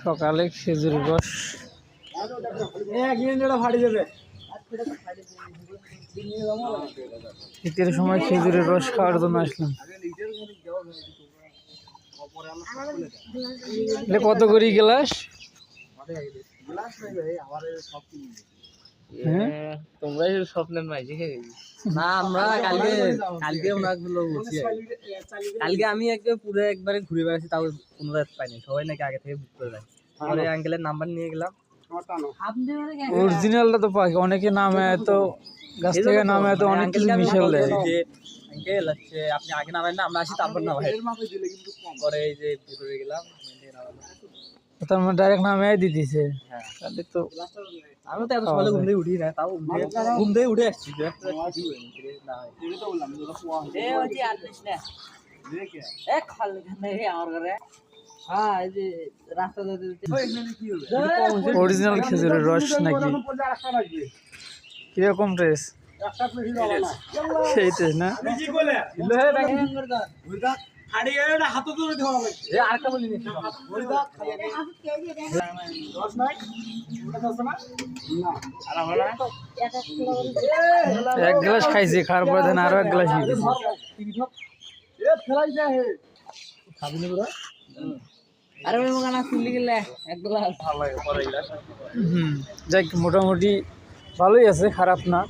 সকালে খেজুরের রস শীতের সময় খেজুরের রস খাওয়ার জন্য আসলাম। কত করে গ্লাস? তোমরাই স্বপ্নের মাঝে না, আমরা কালকে আমি পুরো একবারে ঘুরে বেড়াচ্ছি, তাও কোনো রাত পাইনি। সবাই নাকি আগে থেকে বুক করে রাখছে। পরে আঙ্কেলের নাম্বার নিয়ে গেলাম। অরিজিনালটা তো পাই, অনেকে নামে তো গাছ থেকে নামে তো অনেক কিছু মিশাল দেয়। আঙ্কেল হচ্ছে আপনি আগে নামেন না, আমরা আসি তারপর নামাই। পরে এই যে ভিতরে গেলাম, তার মানে ডাইরেক্ট নামে দিতেছে। তাহলে তো আমি তো এত সকালে ঘুম থেকে উঠি না, তাও ঘুম থেকে উঠে আসছি। অরিজিনাল খেজুরের রস নাকি? কিরকম টেস্ট? সেই টেস্ট না? এক গ্লাস খাইছি, খাওয়ার পরে দেন আরো এক গ্লাস নিয়ে যাক, মোটামুটি ভালোই আছে, খারাপ না।